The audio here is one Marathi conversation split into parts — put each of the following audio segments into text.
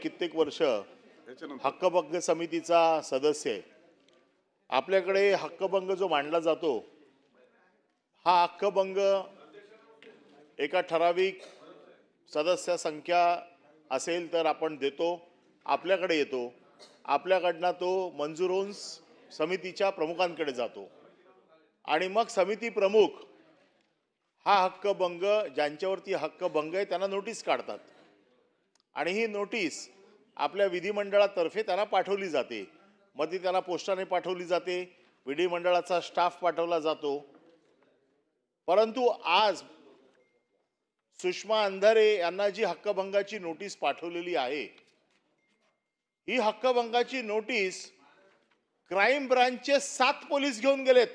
कित्येक वर्ष हक्कभंग समितीचा सदस्य आहे। आपल्याकडे हक्कभंग जो मांडला जातो हा हक्कभंग एका ठराविक सदस्य संख्या असेल तर आपण देतो, आपल्याकडे येतो, आपल्याकडनं तो मंजूर होऊन समितीच्या प्रमुखांकडे जातो आणि मग समिती प्रमुख हा हक्कभंग ज्यांच्यावरती हक्कभंग आहे त्यांना नोटीस काढतात आणि ही नोटीस आपल्या विधिमंडळातर्फे त्यांना पाठवली जाते। मग ती त्यांना पोस्टाने पाठवली जाते, विधिमंडळाचा स्टाफ पाठवला जातो। परंतु आज सुषमा अंधारे यांना जी हक्कभंगाची नोटीस पाठवलेली आहे ही हक्कभंगाची नोटीस क्राइम ब्रांचचे 7 पोलीस घेऊन गेलेत।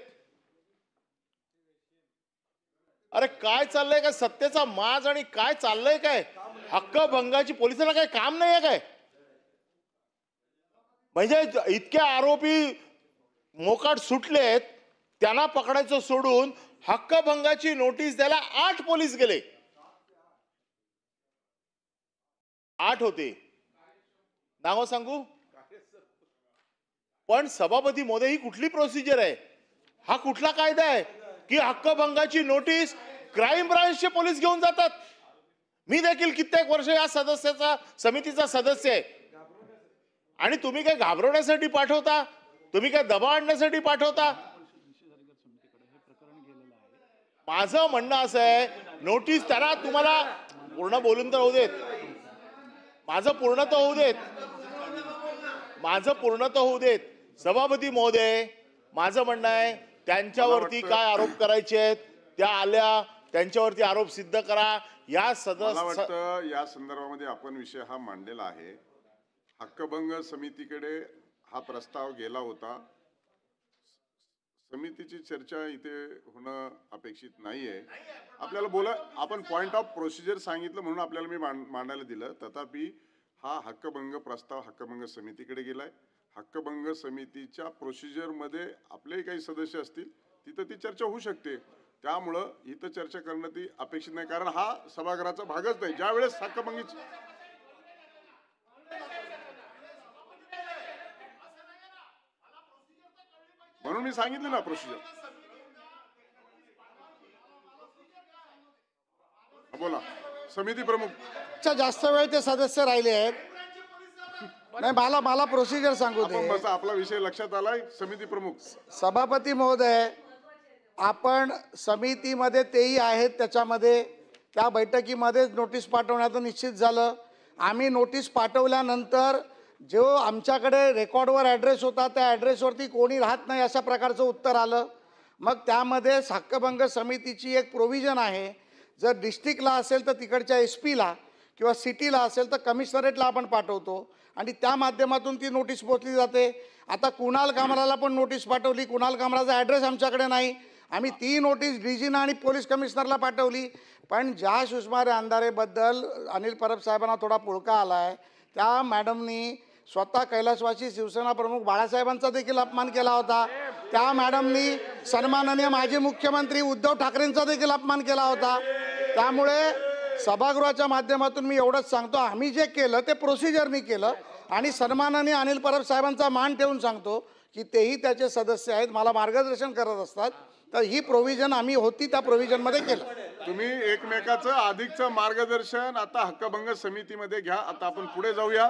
अरे काय चाललंय काय? सत्तेचा माज आणि काय चाललंय काय? हक्कभंगाची पोलिसांना काय काम नाहीये काय? म्हणजे इतके आरोपी मोकाट सुटलेत, त्यांना पकडायचं सोडून हक्कभंगाची नोटीस द्यायला 8 पोलीस गेले। 8 होते, नाव सांगू? पण सभापती महोदय ही कुठली प्रोसिजर आहे? हा कुठला कायदा आहे की हक्कभंगाची नोटीस क्राइम ब्रांचचे पोलीस घेऊन जातात? मी देखील कित्येक वर्ष या समितीचा सदस्य आहे आणि तुम्ही काय घाबरवण्यासाठी पाठवता? तुम्ही काय दबाव आणण्यासाठी पाठवता? माझं म्हणणं असं आहे, नोटीस त्याला तुम्हाला पूर्ण बोलून तर होऊ देत, माझं पूर्ण तर होऊ देत। सभापती महोदय, माझं म्हणणं आहे त्यांच्यावरती काय आरोप करायचे आहेत त्या आल्या, त्यांच्यावरती आरोप सिद्ध करा। या या संदर्भामध्ये आपण विषय हा मांडलेला आहे। हक्कभंग समितीकडे हा प्रस्ताव गेला होता। समितीची चर्चा इथे होणं अपेक्षित नाहीये। आपल्याला बोला, आपण पॉइंट ऑफ प्रोसिजर सांगितलं म्हणून आपल्याला मी मांडायला दिलं। तथापि हा हक्कभंग प्रस्ताव हक्कभंग समितीकडे गेलाय। हक्कभंग समितीच्या प्रोसिजर मध्ये आपले काही सदस्य असतील तिथं ती चर्चा होऊ शकते, त्यामुळं इथं चर्चा करणं ती अपेक्षित नाही, कारण हा सभागृहाचा भागच नाही। ज्या वेळेस हक्कभंगीची म्हणून मी सांगितलं ना प्रोसिजर। बोला, समिती प्रमुख जास्त वेळ ते सदस्य राहिले आहेत। नाही, मला प्रोसिजर सांगू दे। बस आपला विषय लक्षात आलाय। समिती प्रमुख सभापती महोदय, आपण समितीमध्ये तेही आहेत, त्याच्यामध्ये त्या बैठकीमध्येच नोटीस पाठवण्याचं निश्चित झालं। आम्ही नोटीस पाठवल्यानंतर जो आमच्याकडे रेकॉर्डवर ॲड्रेस होता त्या ॲड्रेसवरती कोणी राहत नाही अशा प्रकारचं उत्तर आलं। मग त्यामध्ये हक्कभंग समितीची एक प्रोव्हिजन आहे, जर डिस्ट्रिक्टला असेल तर तिकडच्या SP ला किंवा सिटीला असेल तर कमिशनरेटला आपण पाठवतो आणि त्या माध्यमातून ती नोटीस पोचली जाते। आता कुणाल कामराला पण नोटीस पाठवली, कुणाल कामराचा ॲड्रेस आमच्याकडे नाही, आम्ही ती नोटीस DGना आणि पोलीस कमिशनरला पाठवली। पण ज्या सुषमा अंधारेबद्दल अनिल परब साहेबांना थोडा पुळका आला आहे, त्या मॅडमनी स्वतः कैलासवासी शिवसेना प्रमुख बाळासाहेबांचा देखील अपमान केला होता। त्या मॅडमनी सन्माननीय माजी मुख्यमंत्री उद्धव ठाकरेंचा देखील अपमान केला होता। त्यामुळे सभागृहाच्या माध्यमातून मी एवढंच सांगतो, आम्ही जे केलं ते प्रोसिजरनी केलं आणि सन्माननीय अनिल परब साहेबांचा मान ठेवून सांगतो की तेही त्याचे सदस्य आहेत, मला मार्गदर्शन करत असतात। तर ही प्रोव्हिजन आम्ही होती त्या प्रोव्हिजनमध्ये केलं। तुम्ही एकमेकाचं अधिकचं मार्गदर्शन आता हक्कभंग समितीमध्ये घ्या। आता आपण पुढे जाऊया।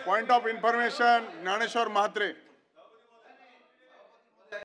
Point of information, Dnyaneshwar Mhatre.